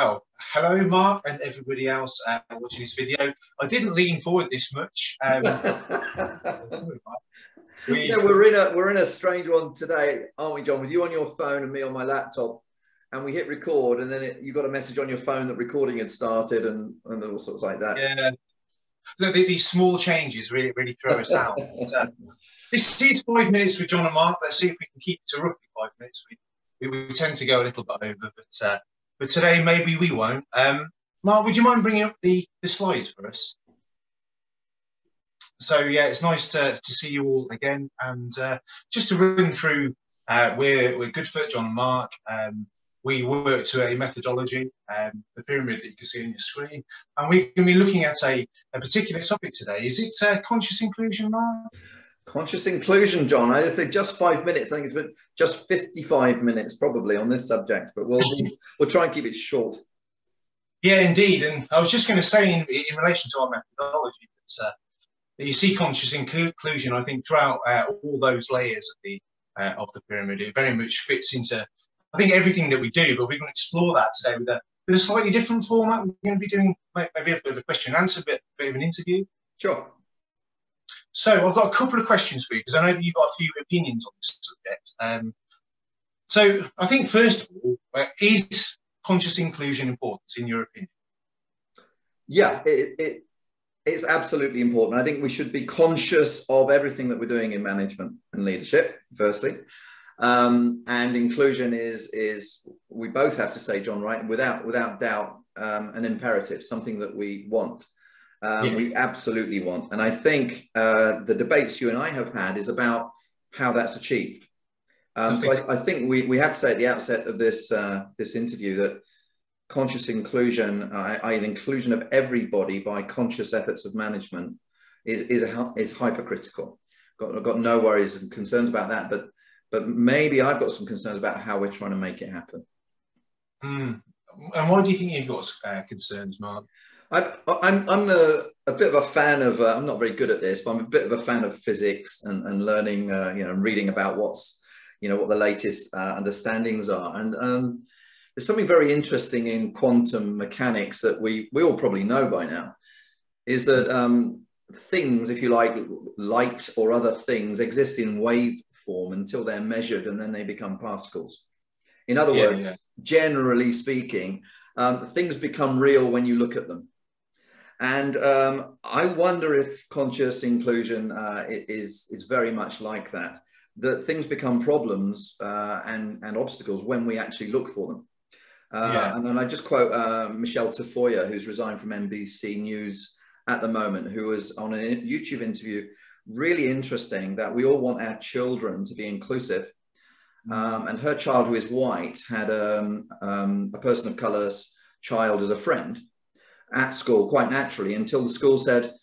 Oh, hello, Mark, and everybody else watching this video. I didn't lean forward this much. Yeah, we're in a strange one today, aren't we, John? With you on your phone and me on my laptop, and we hit record, and then you got a message on your phone that recording had started, and all sorts like that. Yeah, these small changes really throw us out. This is 5 minutes with John and Mark. Let's see if we can keep it to roughly 5 minutes. We tend to go a little bit over, but today maybe we won't. Mark, would you mind bringing up the slides for us? So yeah, it's nice to see you all again, and just to run through, we're Goodfoot, John and Mark. We work to a methodology, the pyramid that you can see on your screen, and we're going to be looking at a particular topic today. Is it conscious inclusion, Mark? Conscious inclusion, John. I say just 5 minutes. I think it's been just 55 minutes probably on this subject, but we'll try and keep it short. Yeah, indeed. And I was just going to say in relation to our methodology that you see conscious inclusion, I think, throughout all those layers of the pyramid. It very much fits into, I think, everything that we do, but we're going to explore that today with a slightly different format. We're going to be doing maybe a bit of a question and answer, bit of an interview. Sure. So I've got a couple of questions for you, because I know that you've got a few opinions on this subject. So I think, first of all, is conscious inclusion important, in your opinion? Yeah, it's absolutely important. I think we should be conscious of everything that we're doing in management and leadership, firstly. And inclusion is, we both have to say, John, right, without doubt, an imperative, something that we want. Yeah. We absolutely want. And I think the debates you and I have had is about how that's achieved. So I think we have to say at the outset of this interview that conscious inclusion, i.e. the inclusion of everybody by conscious efforts of management, is hypercritical. I've got no worries and concerns about that, but maybe I've got some concerns about how we're trying to make it happen. And why do you think you've got concerns, Mark? I'm a bit of a fan of, I'm not very good at this, but I'm a bit of a fan of physics and learning, and reading about what the latest understandings are. And there's something very interesting in quantum mechanics that we all probably know by now, is that things, if you like, light or other things, exist in wave form until they're measured, and then they become particles. In other words, generally speaking, things become real when you look at them. And I wonder if conscious inclusion is very much like that, that things become problems and obstacles when we actually look for them. And then I just quote Michelle Tafoya, who's resigned from NBC News at the moment, who was on a YouTube interview, really interesting, that we all want our children to be inclusive. And her child, who is white, had a person of colour's child as a friend at school, quite naturally, until the school said,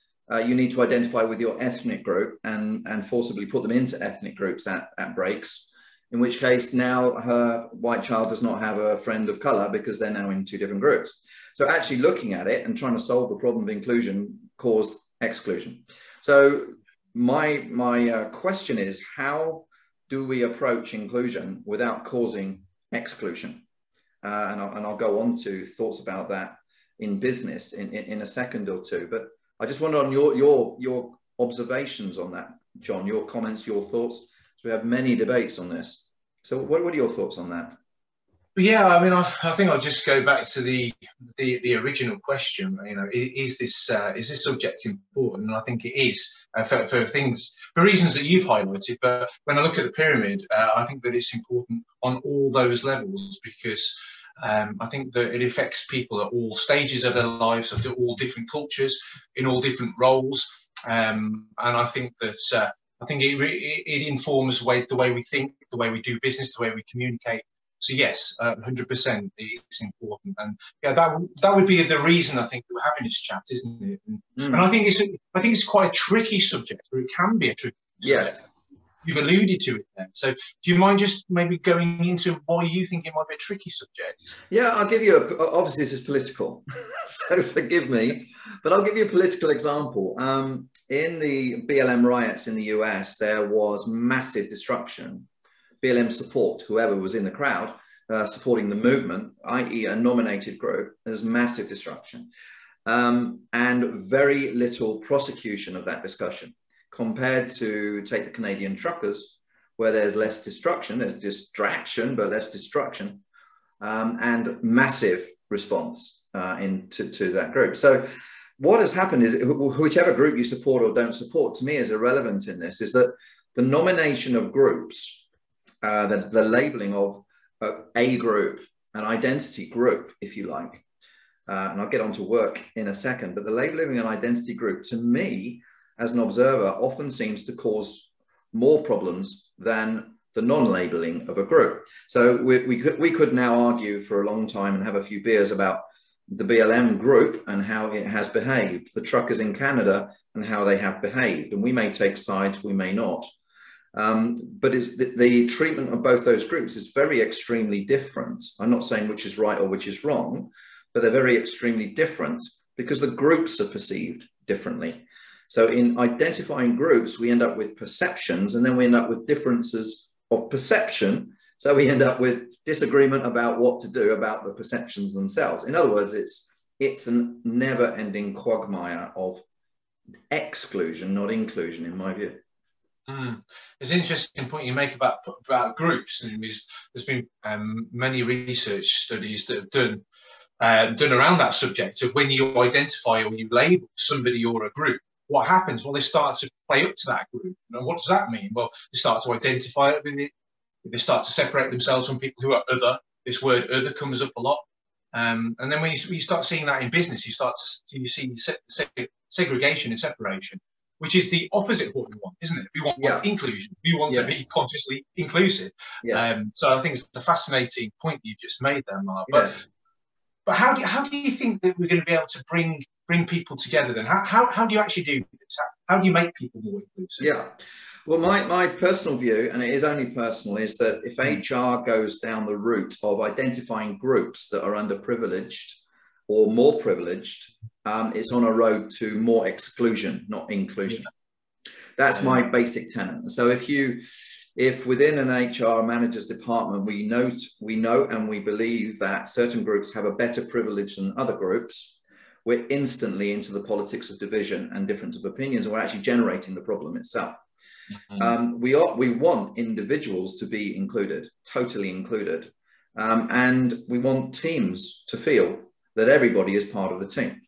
you need to identify with your ethnic group, and forcibly put them into ethnic groups at breaks, in which case now her white child does not have a friend of colour because they're now in two different groups. So actually looking at it and trying to solve the problem of inclusion caused exclusion. So my question is, how do we approach inclusion without causing exclusion? And I'll go on to thoughts about that in business in a second or two. But I just wonder on your observations on that, John, your comments, your thoughts. So we have many debates on this. So what are your thoughts on that? Yeah, I mean, I think I'll just go back to the original question. Is this subject important? And I think it is for reasons that you've highlighted. But when I look at the pyramid, I think that it's important on all those levels, because I think that it affects people at all stages of their lives, of all different cultures, in all different roles, and I think that it informs the way we think, the way we do business, the way we communicate. So yes, 100%, it's important, and yeah, that would be the reason I think that we're having this chat, isn't it? And I think it's quite a tricky subject, or it can be a tricky subject. Yes. You've alluded to it there. So do you mind just maybe going into why you think it might be a tricky subject? Yeah, I'll give you obviously this is political, so forgive me, but I'll give you a political example. In the BLM riots in the US, there was massive destruction. BLM support, whoever was in the crowd, supporting the movement, i.e. a nominated group, there's massive disruption and very little prosecution of that discussion compared to, take the Canadian truckers, where there's less destruction, there's distraction, but less destruction, and massive response to that group. So what has happened is, whichever group you support or don't support, to me is irrelevant in this, is that the nomination of groups, the labeling of a group, an identity group, if you like, and I'll get on to work in a second, but the labeling of an identity group, to me, as an observer, often seems to cause more problems than the non-labeling of a group. So we could now argue for a long time and have a few beers about the BLM group and how it has behaved, the truckers in Canada and how they have behaved. And we may take sides, we may not. But it's the treatment of both those groups is very extremely different. I'm not saying which is right or which is wrong, but they're very extremely different because the groups are perceived differently. So in identifying groups, we end up with perceptions, and then we end up with differences of perception. So we end up with disagreement about what to do about the perceptions themselves. In other words, it's a never-ending quagmire of exclusion, not inclusion, in my view. It's an interesting point you make about groups, and there's been many research studies that have done around that subject of when you identify or you label somebody or a group, what happens? Well, they start to play up to that group. And what does that mean? Well, they start to identify it with it. They start to separate themselves from people who are other. This word "other" comes up a lot. And then when you start seeing that in business, you see segregation and separation, which is the opposite of what we want, isn't it? We want inclusion. We want to be consciously inclusive. Yes. So I think it's a fascinating point you just made there, Mark. But how do you think that we're going to be able to bring people together then? How do you actually do this? How do you make people more inclusive? Yeah. Well, my personal view, and it is only personal, is that if HR goes down the route of identifying groups that are underprivileged or more privileged, it's on a road to more exclusion, not inclusion. That's my basic tenet. So if within an HR manager's department, we know and we believe that certain groups have a better privilege than other groups, we're instantly into the politics of division and difference of opinions, and we're actually generating the problem itself. We want individuals to be included, totally included, and we want teams to feel that everybody is part of the team.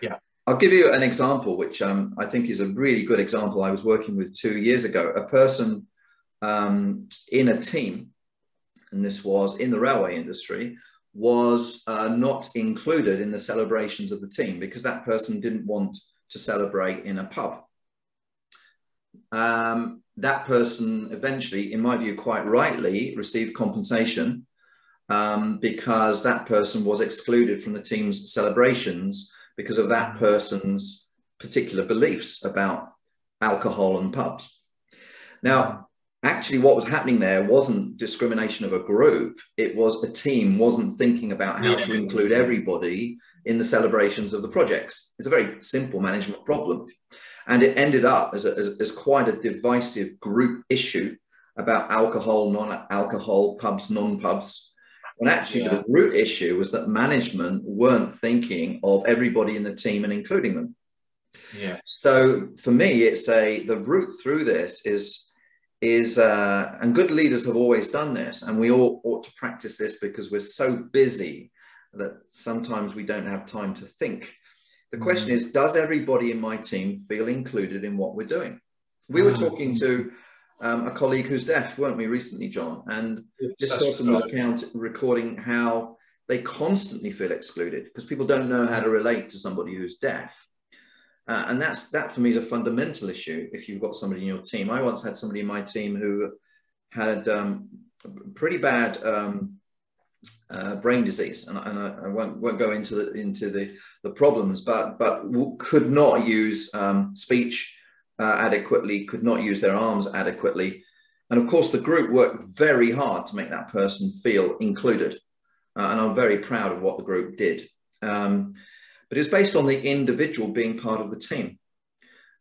Yeah, I'll give you an example, which I think is a really good example. I was working with 2 years ago, a person in a team, and this was in the railway industry, was not included in the celebrations of the team because that person didn't want to celebrate in a pub. That person eventually, in my view, quite rightly received compensation because that person was excluded from the team's celebrations because of that person's particular beliefs about alcohol and pubs. Now, actually, what was happening there wasn't discrimination of a group. It was a team wasn't thinking about how to include everybody in the celebrations of the projects. It's a very simple management problem. And it ended up as quite a divisive group issue about alcohol, non-alcohol, pubs, non-pubs. When actually the root issue was that management weren't thinking of everybody in the team and including them. Yes. So for me, it's the route through this is and good leaders have always done this, and we all ought to practice this because we're so busy that sometimes we don't have time to think. The question is, does everybody in my team feel included in what we're doing? We were talking to a colleague who's deaf, weren't we, recently, John? And this person was recording how they constantly feel excluded because people don't know how to relate to somebody who's deaf. And that for me is a fundamental issue if you've got somebody in your team. I once had somebody in my team who had pretty bad brain disease, and I won't go into the problems, but could not use speech adequately, could not use their arms adequately. And of course, the group worked very hard to make that person feel included. And I'm very proud of what the group did. But it's based on the individual being part of the team.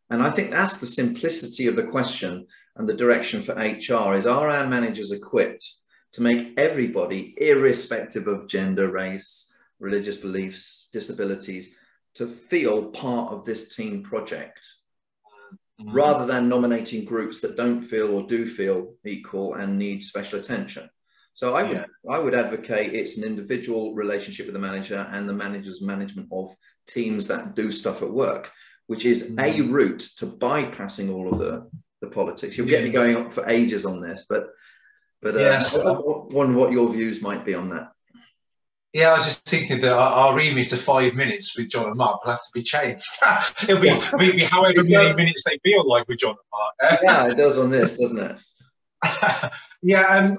And I think that's the simplicity of the question, and the direction for HR is, are our managers equipped to make everybody, irrespective of gender, race, religious beliefs, disabilities, to feel part of this team project, rather than nominating groups that don't feel or do feel equal and need special attention. So I would advocate it's an individual relationship with the manager and the manager's management of teams that do stuff at work, which is a route to bypassing all of the politics. You'll get me going on for ages on this, but yes. I wonder what your views might be on that. Yeah, I was just thinking that our remit of 5 minutes with John and Mark will have to be changed. It'll be maybe however many minutes they feel like with John and Mark. Yeah, it does on this, doesn't it? Yeah,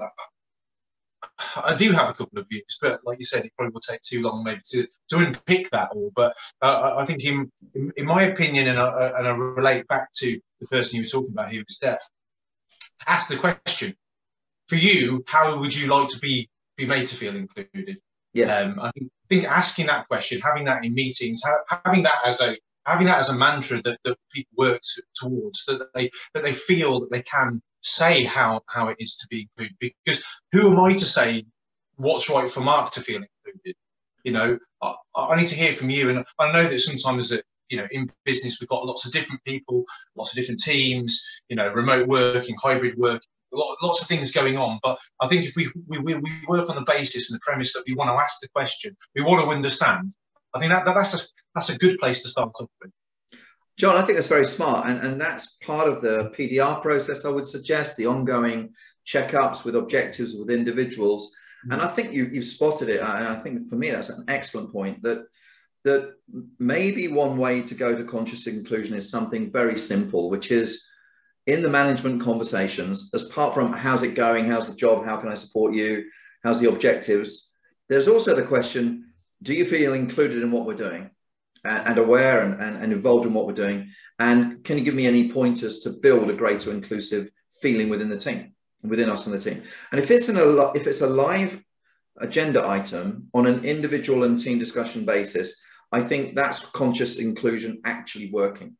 I do have a couple of views, but like you said, it probably will take too long maybe to unpick that all. But I think in my opinion, and I relate back to the person you were talking about who was deaf, ask the question, for you, how would you like to be made to feel included? Yes. I think asking that question, having that in meetings, having that as a mantra that people work towards, that they feel that they can say how it is to be included. Because who am I to say what's right for Mark to feel included? You know, I need to hear from you, and I know that sometimes that, you know, in business we've got lots of different people, lots of different teams, you know, remote working, hybrid working. Lots of things going on, but I think if we work on the basis and the premise that we want to ask the question, we want to understand, I think that's a good place to start off with. John, I think that's very smart, and that's part of the PDR process. I would suggest the ongoing checkups with objectives with individuals, and I think you've spotted it. And I think for me that's an excellent point. That maybe one way to go to conscious inclusion is something very simple, which is, in the management conversations, as apart from how's it going, how's the job, how can I support you, how's the objectives, there's also the question, do you feel included in what we're doing and aware and involved in what we're doing? And can you give me any pointers to build a greater inclusive feeling within the team, within us and the team? And if it's a live agenda item on an individual and team discussion basis, I think that's conscious inclusion actually working.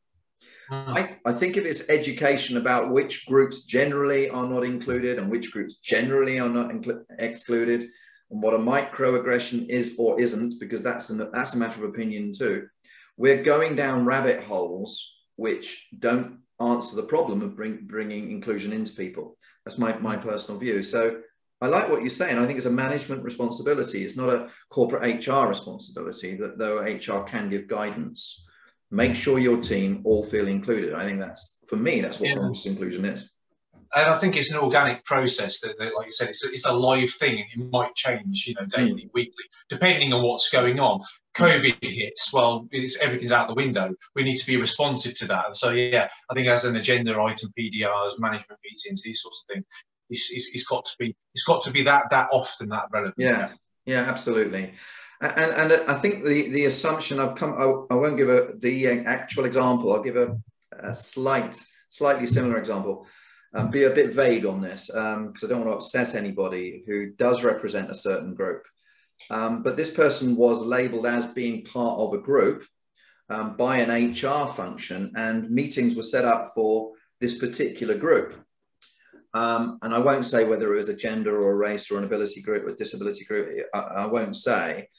I think if it's education about which groups generally are not included and which groups generally are not excluded, and what a microaggression is or isn't, because that's a matter of opinion too, we're going down rabbit holes which don't answer the problem of bringing inclusion into people. That's my personal view. So I like what you say, and I think it's a management responsibility. It's not a corporate HR responsibility, that though HR can give guidance. Make sure your team all feel included. I think for me, that's what conscious inclusion is. And I think it's an organic process that like you said, it's a live thing, and it might change, you know, daily, weekly, depending on what's going on. COVID hits, well, everything's out the window. We need to be responsive to that. And so, yeah, I think as an agenda item, PDRs, management meetings, these sorts of things, it's got to be that often, that relevant. Yeah, absolutely. And I think the assumption I won't give the actual example. I'll give a slightly similar example. Be a bit vague on this because I don't want to upset anybody who does represent a certain group. But this person was labelled as being part of a group by an HR function, and meetings were set up for this particular group. And I won't say whether it was a gender or a race or an ability group or a disability group. I won't say.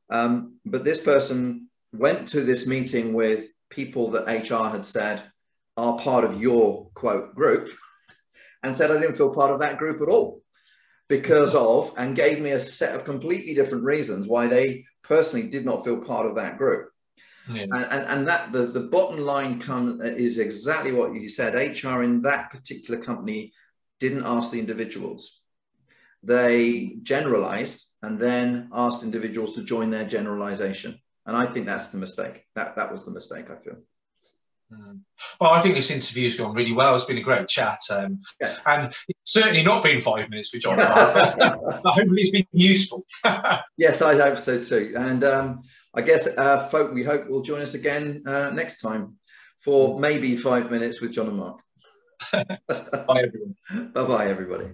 But this person went to this meeting with people that HR had said are part of your, quote, group, and said I didn't feel part of that group at all because of, and gave me a set of completely different reasons why they personally did not feel part of that group. Yeah. And that the bottom line is exactly what you said. HR in that particular company didn't ask the individuals. They generalized and then asked individuals to join their generalization. And I think that's the mistake. That was the mistake, I feel. Well, I think this interview's gone really well. It's been a great chat. Yes. And it's certainly not been 5 minutes for John. Hopefully it's been useful. Yes, I hope so too. And I guess folk, we hope will join us again next time for maybe 5 minutes with John and Mark. Bye, everyone. Bye-bye, everybody.